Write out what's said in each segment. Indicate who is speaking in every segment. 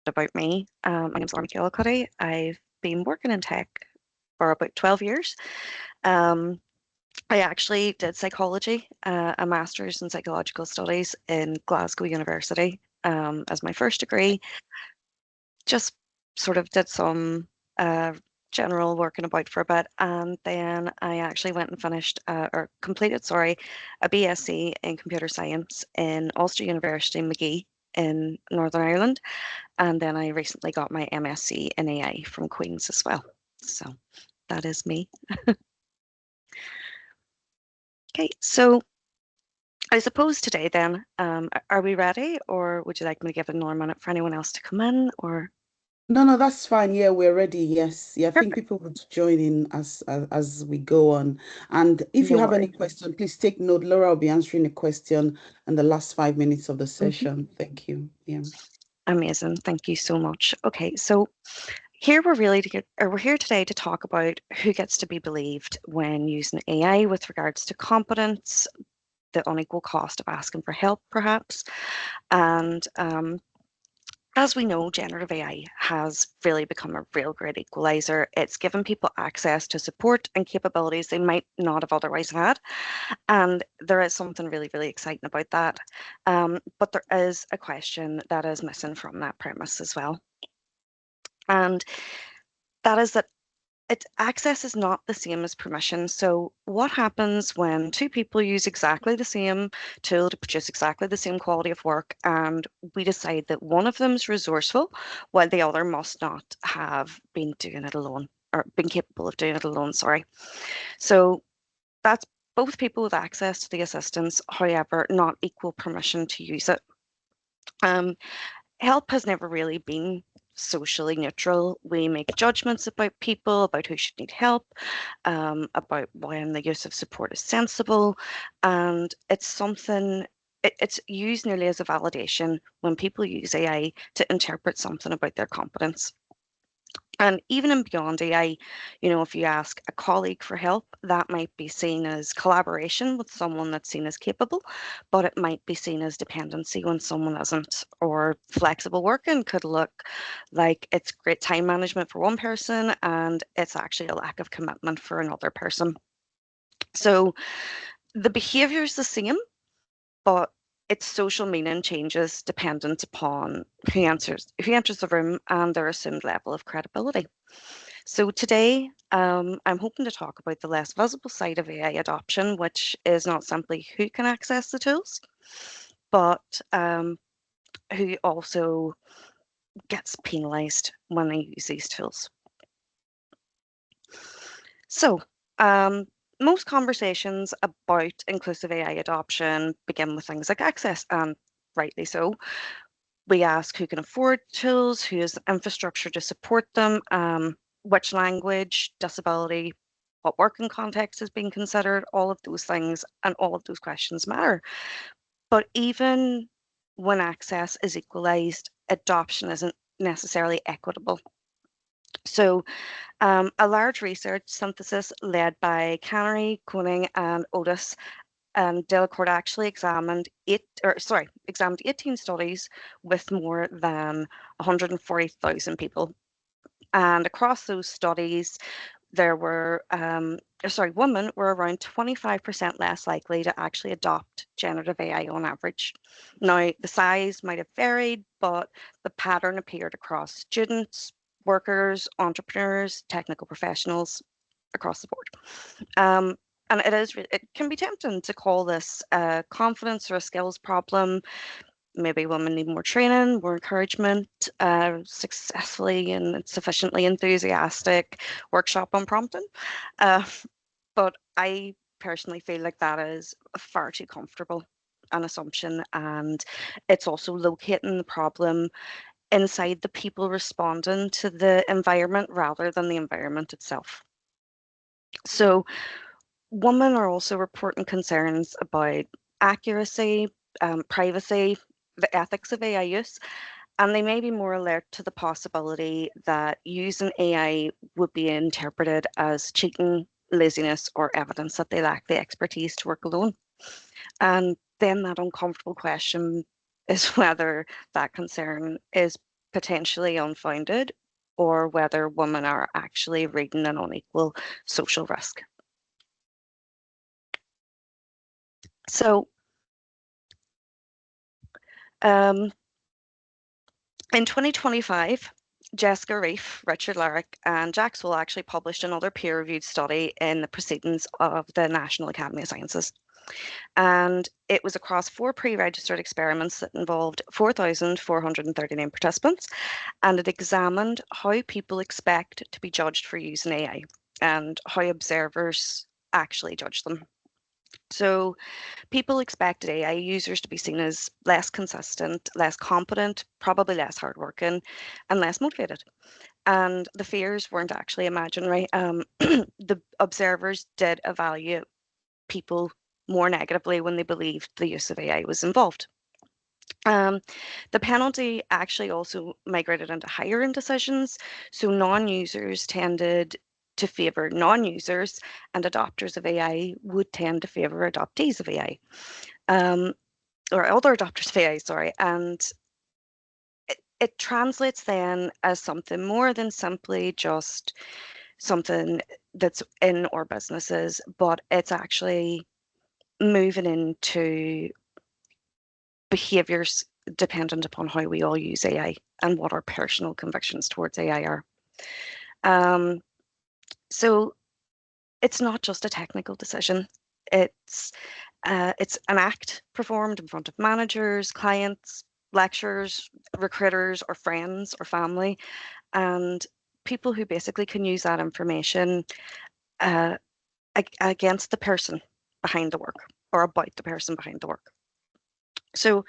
Speaker 1: about me. My name's Unequal. I've been working in tech for about 12 years. Um, I actually did psychology, a master's in psychological studies in Glasgow University as my first degree. Just sort of did some uh, general working about for a bit, and then I actually went and finished or completed, sorry, a BSc in computer science in Ulster University, Magee in Northern Ireland. And then I recently got my MSc in AI from Queen's as well. So that is me. Okay, so I suppose today then, are we ready, or would you like me to give it another minute for anyone else to come in, or
Speaker 2: No, no, that's fine. Yeah, we're ready. Yes. Yeah, I think
Speaker 1: perfect,
Speaker 2: people would join in as we go on. And if you
Speaker 1: no
Speaker 2: have any
Speaker 1: worries.
Speaker 2: question, please take note. Laura will be answering the question in the last 5 minutes of the
Speaker 1: Mhm.
Speaker 2: session. Thank you. Yeah.
Speaker 1: Amazing, thank you so much. Okay, so here we're really to get, or we're here today to talk about who gets to be believed when using AI with regards to competence, the unequal cost of asking for help, perhaps, and as we know, generative AI has really become a real great equalizer. It's given people access to support and capabilities they might not have otherwise had. And there is something really, really exciting about that. But there is a question that is missing from that premise as well. And that is that access is not the same as permission. So, what happens when two people use exactly the same tool to produce exactly the same quality of work, and we decide that one of them is resourceful while the other must not have been doing it alone or been capable of doing it alone? Sorry. So, that's both people with access to the assistance, however, not equal permission to use it. Um, Help has never really been socially neutral. We make judgments about people, about who should need help, about when the use of support is sensible, and it's something. It's used nearly as a validation when people use AI to interpret something about their competence. And even in beyond AI, if you ask a colleague for help, that might be seen as collaboration with someone that's seen as capable, but it might be seen as dependency when someone isn't. Or flexible working could look like it's great time management for one person and it's actually a lack of commitment for another person. So the behavior is the same, but its social meaning changes dependent upon who enters the room and their assumed level of credibility. So today, I'm hoping to talk about the less visible side of AI adoption, which is not simply who can access the tools, but who also gets penalised when they use these tools. So, most conversations about inclusive AI adoption begin with things like access, and rightly so. We ask who can afford tools, who has the infrastructure to support them, which language, disability, what working context is being considered, all of those things and all of those questions matter. But even when access is equalised, adoption isn't necessarily equitable. So, a large research synthesis led by Canary, Koning, and Otis and Delacorte actually examined 18 studies with more than 140,000 people. And across those studies, there were, women were around 25% less likely to actually adopt generative AI on average. Now, the size might have varied, but the pattern appeared across students, workers, entrepreneurs, technical professionals across the board. Um, and it can be tempting to call this a confidence or a skills problem. Maybe women need more training, more encouragement, successfully and sufficiently enthusiastic workshop on prompting. Uh, but I personally feel like that is far too comfortable an assumption, and it's also locating the problem inside the people responding to the environment rather than the environment itself. So women are also reporting concerns about accuracy, privacy, the ethics of AI use, and they may be more alert to the possibility that using AI would be interpreted as cheating, laziness, or evidence that they lack the expertise to work alone. And then that uncomfortable question is whether that concern is potentially unfounded, or whether women are actually reading an unequal social risk. So in 2025, Jessica Reif, Richard Larrick, and Jack Swell actually published another peer-reviewed study in the Proceedings of the National Academy of Sciences. And it was across 4 pre-registered experiments that involved 4,439 participants, and it examined how people expect to be judged for using AI and how observers actually judge them. So people expected AI users to be seen as less consistent, less competent, probably less hardworking, and less motivated. And the fears weren't actually imaginary. The observers did evaluate people more negatively when they believed the use of AI was involved. Um, the penalty actually also migrated into hiring decisions. So non-users tended to favor non-users, and adopters of AI would tend to favor adoptees of AI, or other adopters of AI, sorry. And it translates then as something more than simply just something that's in our businesses, but it's actually moving into behaviors dependent upon how we all use AI and what our personal convictions towards AI are. Um, so it's not just a technical decision. It's it's an act performed in front of managers, clients, lecturers, recruiters, or friends or family, and people who basically can use that information uh, against the person behind the work or about the person behind the work. So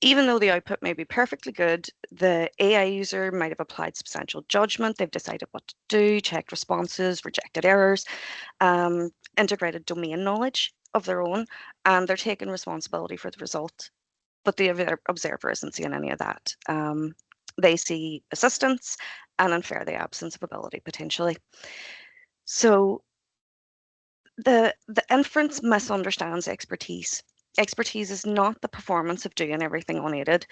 Speaker 1: even though the output may be perfectly good, the AI user might have applied substantial judgment. They've decided what to do, checked responses, rejected errors, integrated domain knowledge of their own, and they're taking responsibility for the result. But the observer isn't seeing any of that. They see assistance and infer the absence of ability potentially. So the inference misunderstands expertise. Expertise is not the performance of doing everything unaided.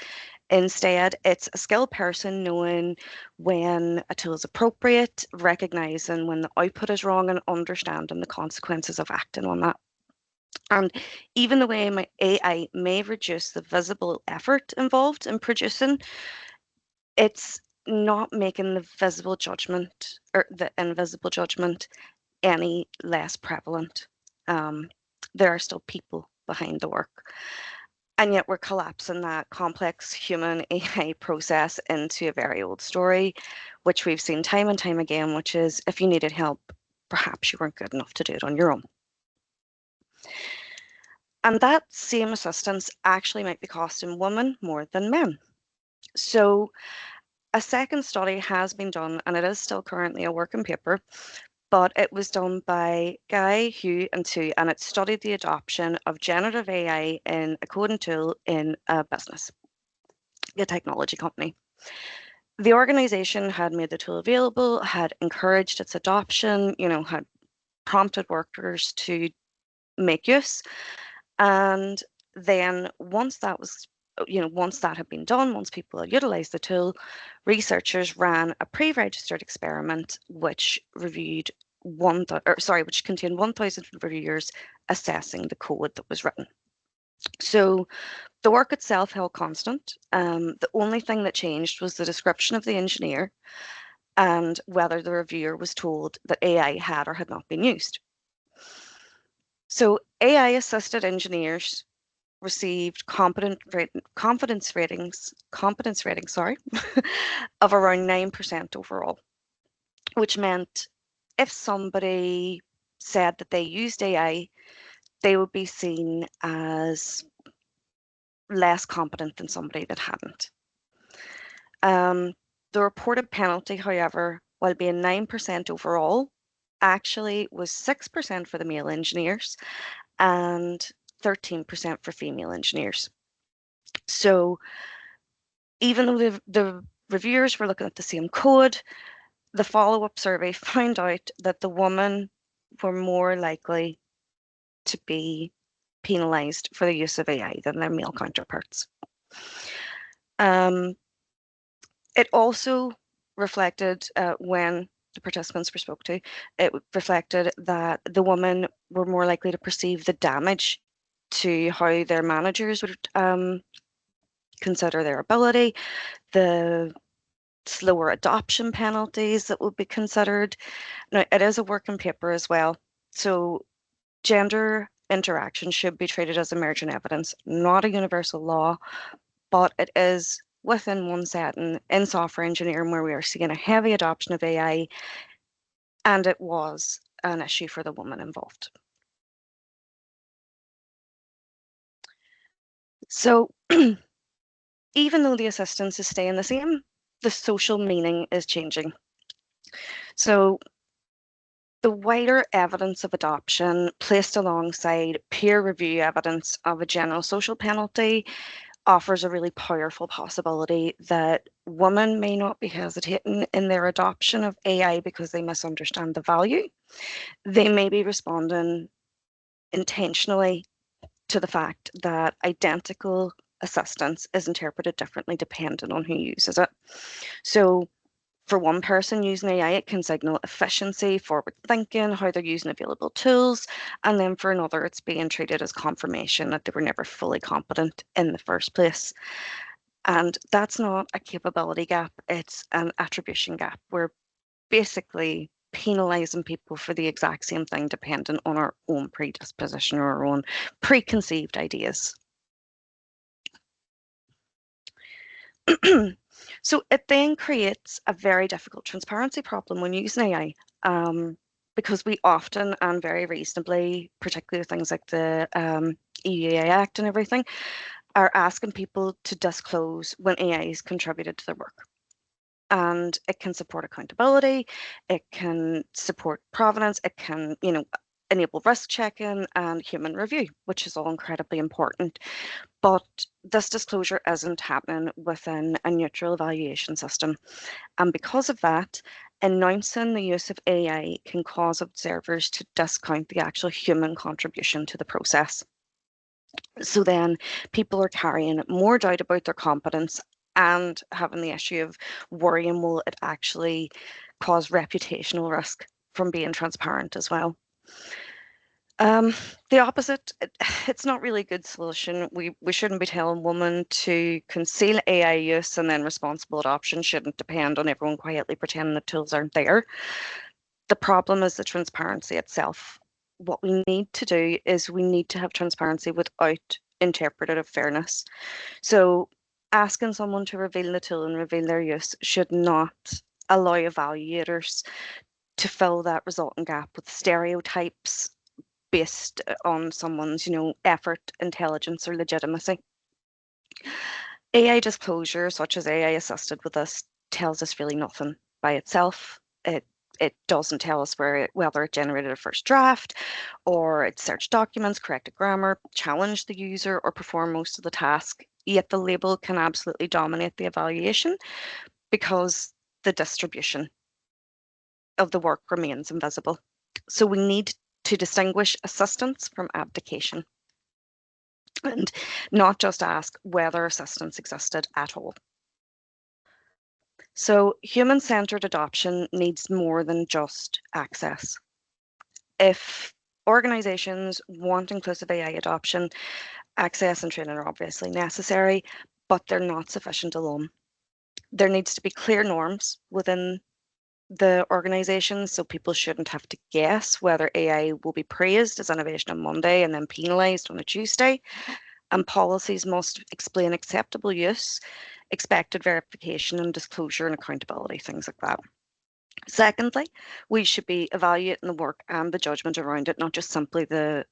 Speaker 1: Instead, it's a skilled person knowing when a tool is appropriate, recognizing when the output is wrong, and understanding the consequences of acting on that. And even the way my AI may reduce the visible effort involved in producing, it's not making the visible judgment or the invisible judgment any less prevalent. Um, there are still people behind the work. And yet we're collapsing that complex human AI process into a very old story, which we've seen time and time again, which is if you needed help, perhaps you weren't good enough to do it on your own. And that same assistance actually might be costing women more than men. So a second study has been done, and it is still currently a working paper, but it was done by Guy, Hugh, and Tu, and it studied the adoption of generative AI in a coding tool in a business, a technology company. The organization had made the tool available, had encouraged its adoption, had prompted workers to make use. And then once that had been done, once people had utilized the tool, researchers ran a pre-registered experiment which which contained 1,000 reviewers assessing the code that was written. So the work itself held constant. The only thing that changed was the description of the engineer and whether the reviewer was told that AI had or had not been used. So AI-assisted engineers received competence ratings, sorry, of around 9% overall, which meant if somebody said that they used AI, they would be seen as less competent than somebody that hadn't. The reported penalty, however, while being 9% overall, actually was 6% for the male engineers and 13% for female engineers. So even though the reviewers were looking at the same code, the follow-up survey found out that the women were more likely to be penalised for the use of AI than their male counterparts. Um, It also reflected when the participants were spoke to, it reflected that the women were more likely to perceive the damage to how their managers would consider their ability, the slower adoption penalties that would be considered. Now, it is a working paper as well, so gender interaction should be treated as emergent evidence, not a universal law, but it is within one setting in software engineering where we are seeing a heavy adoption of AI, and it was an issue for the woman involved. So even though the assistance is staying the same, the social meaning is changing. So the wider evidence of adoption placed alongside peer review evidence of a general social penalty offers a really powerful possibility that women may not be hesitating in their adoption of AI because they misunderstand the value. They may be responding intentionally to the fact that identical assistance is interpreted differently depending on who uses it. So for one person using AI, it can signal efficiency, forward thinking, how they're using available tools. And then for another, it's being treated as confirmation that they were never fully competent in the first place. And that's not a capability gap, it's an attribution gap. We're basically penalizing people for the exact same thing dependent on our own predisposition or our own preconceived ideas. So it then creates a very difficult transparency problem when using AI, because we often and very reasonably, particularly with things like the EUA Act and everything, are asking people to disclose when AI is contributed to their work. And it can support accountability, it can support provenance, it can, enable risk checking and human review, which is all incredibly important. But this disclosure isn't happening within a neutral evaluation system. And because of that, announcing the use of AI can cause observers to discount the actual human contribution to the process. So then people are carrying more doubt about their competence and having the issue of worrying, will it actually cause reputational risk from being transparent as well? Um, the opposite, it's not really a good solution. We shouldn't be telling women to conceal AI use, and then responsible adoption shouldn't depend on everyone quietly pretending the tools aren't there. The problem is the transparency itself. What we need to do is we need to have transparency without interpretative fairness. So asking someone to reveal the tool and reveal their use should not allow evaluators to fill that resultant gap with stereotypes based on someone's, effort, intelligence, or legitimacy. AI disclosure, such as AI assisted with this, tells us really nothing by itself. It doesn't tell us whether it generated a first draft, or it searched documents, corrected grammar, challenged the user, or performed most of the task. Yet the label can absolutely dominate the evaluation because the distribution of the work remains invisible. So we need to distinguish assistance from abdication, and not just ask whether assistance existed at all. So human-centered adoption needs more than just access. If organizations want inclusive AI adoption, access and training are obviously necessary, but they're not sufficient alone. There needs to be clear norms within the organization, so people shouldn't have to guess whether AI will be praised as innovation on Monday and then penalized on a Tuesday. And policies must explain acceptable use, expected verification and disclosure and accountability, things like that. Secondly, we should be evaluating the work and the judgment around it, not just simply the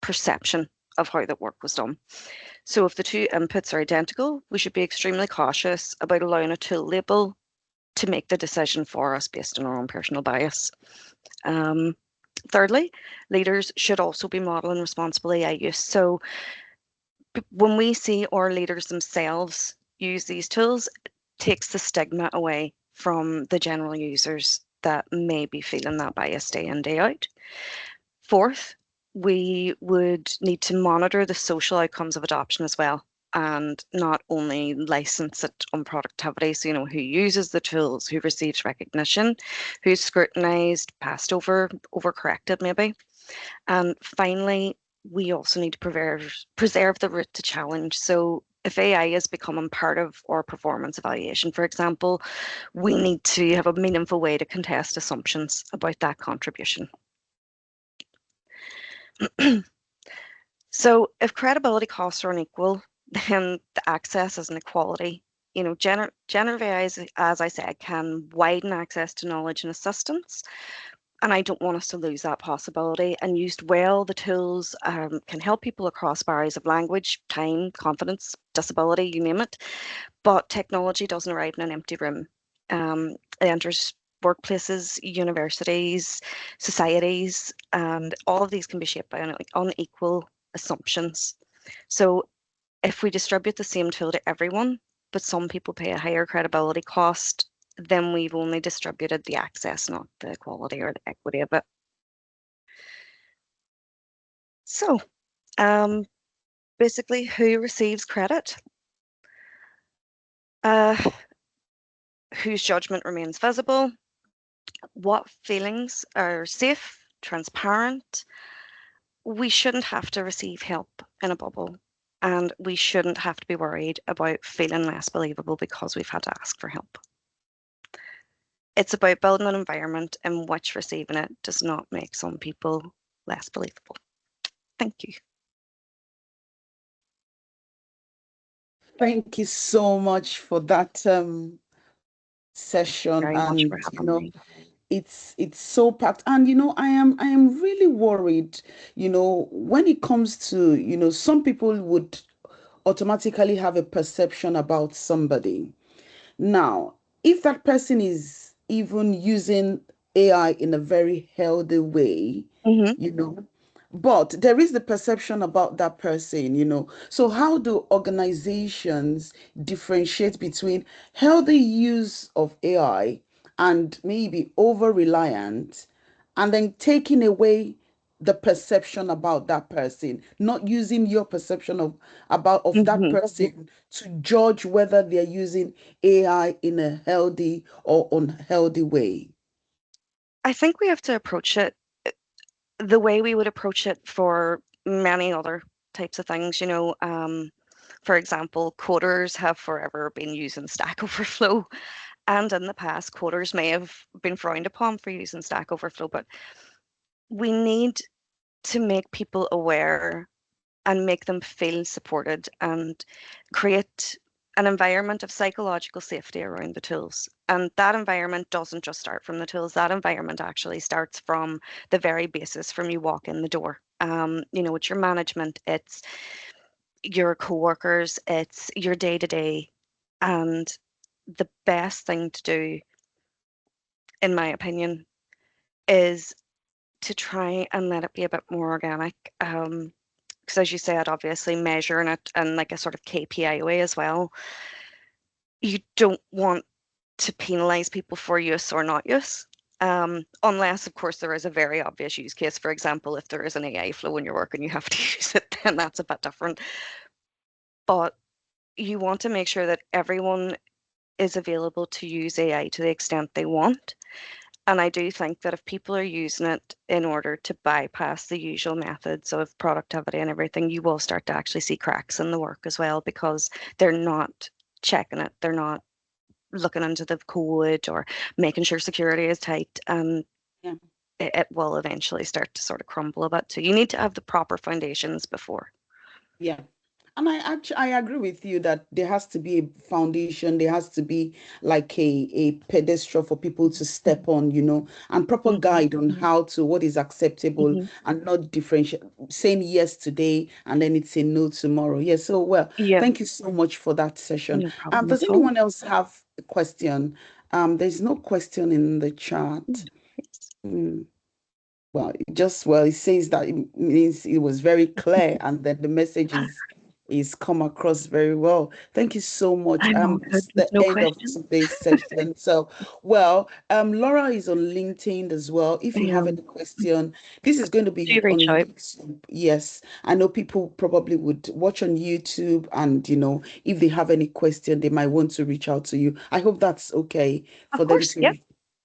Speaker 1: perception of how that work was done. So if the two inputs are identical, we should be extremely cautious about allowing a tool label to make the decision for us based on our own personal bias. Thirdly, leaders should also be modeling responsible AI use. So when we see our leaders themselves use these tools, it takes the stigma away from the general users that may be feeling that bias day in, day out. Fourth, we would need to monitor the social outcomes of adoption as well. and not only license it on productivity. So, who uses the tools, who receives recognition, who's scrutinized, passed over, overcorrected maybe. And finally, we also need to preserve the route to challenge. So if AI is becoming part of our performance evaluation, for example, we need to have a meaningful way to contest assumptions about that contribution. So if credibility costs are unequal, then the access is inequality. Generative AI, as I said, can widen access to knowledge and assistance. And I don't want us to lose that possibility. And used well, the tools can help people across barriers of language, time, confidence, disability, you name it. But technology doesn't arrive in an empty room. It enters workplaces, universities, societies, and all of these can be shaped by unequal assumptions. So if we distribute the same tool to everyone, but some people pay a higher credibility cost, then we've only distributed the access, not the quality or the equity of it. So, basically, who receives credit? Uh, whose judgment remains visible? What feelings are safe, transparent? We shouldn't have to receive help in a bubble, and we shouldn't have to be worried about feeling less believable because we've had to ask for help. It's about building an environment in which receiving it does not make some people less believable. Thank you.
Speaker 2: Thank you so much for that session.
Speaker 1: Very much for
Speaker 2: And
Speaker 1: having me.
Speaker 2: it's so packed. And I am really worried, when it comes to, some people would automatically have a perception about somebody. Now, if that person is even using AI in a very healthy way,
Speaker 1: Hmm.
Speaker 2: you know, but there is the perception about that person. So how do organizations differentiate between healthy use of AI and maybe over reliant, and then taking away the perception about that person, not using your perception of that
Speaker 1: Hmm.
Speaker 2: person to judge whether they're using AI in a healthy or unhealthy way?
Speaker 1: I think we have to approach it the way we would approach it for many other types of things. For example, coders have forever been using Stack Overflow, and in the past, coders may have been frowned upon for using Stack Overflow, but we need to make people aware and make them feel supported and create an environment of psychological safety around the tools. And that environment doesn't just start from the tools, that environment actually starts from the very basis from you walk in the door. It's your management, it's your coworkers, it's your day to day. And the best thing to do, in my opinion, is to try and let it be a bit more organic. Because as you said, obviously measuring it in like a sort of KPI way as well. You don't want to penalize people for use or not use. Unless, of course, there is a very obvious use case. For example, if there is an AI flow in your work and you have to use it, then that's a bit different. But you want to make sure that everyone is available to use AI to the extent they want. And I do think that if people are using it in order to bypass the usual methods of productivity and everything, you will start to actually see cracks in the work as well because they're not checking it. They're not looking into the code or making sure security is tight. And
Speaker 2: Yeah.
Speaker 1: it will eventually start to sort of crumble a bit. So you need to have the proper foundations before.
Speaker 2: Yeah. And I agree with you that there has to be a foundation, there has to be like a pedestal for people to step on, and proper
Speaker 1: Hmm.
Speaker 2: guide on what is acceptable,
Speaker 1: Hmm.
Speaker 2: and not differentiate saying yes today and then it's a no tomorrow. Yeah, so well,
Speaker 1: Yeah,
Speaker 2: thank you so much for that session.
Speaker 1: no problem
Speaker 2: Does
Speaker 1: at all.
Speaker 2: anyone else have a question? There's no question in the chat.
Speaker 1: Mm, yes.
Speaker 2: Hmm. Well, it says that it means it was very clear and that the message is is come across very well. Thank you so much.
Speaker 1: I'm all good.
Speaker 2: It's
Speaker 1: There's
Speaker 2: the
Speaker 1: no
Speaker 2: end of
Speaker 1: question.
Speaker 2: today's session. So, well, Laura is on LinkedIn as well. If you
Speaker 1: I
Speaker 2: have
Speaker 1: am.
Speaker 2: any question, this is going to
Speaker 1: Do
Speaker 2: be on
Speaker 1: reach out.
Speaker 2: YouTube. Yes, I know people probably would watch on YouTube, and if they have any question, they might want to reach out to you. I hope that's okay
Speaker 1: Of
Speaker 2: for them
Speaker 1: course. Yep.
Speaker 2: to.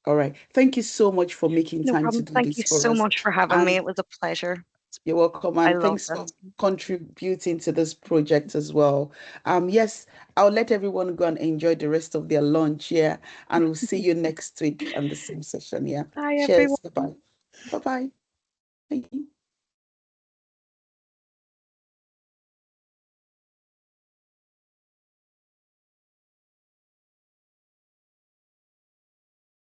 Speaker 2: All right. Thank you so much for making
Speaker 1: No
Speaker 2: time to
Speaker 1: problem.
Speaker 2: do
Speaker 1: Thank you
Speaker 2: this for
Speaker 1: so
Speaker 2: us.
Speaker 1: much for having me.
Speaker 2: And
Speaker 1: It was a pleasure.
Speaker 2: you're welcome,
Speaker 1: I
Speaker 2: and
Speaker 1: love
Speaker 2: thanks for
Speaker 1: this.
Speaker 2: contributing to this project as well. Yes, I'll let everyone go and enjoy the rest of their lunch here, and we'll see you next week on the same session. Yeah.
Speaker 1: Bye, everyone.
Speaker 2: Cheers. Bye-bye. Bye-bye. Bye.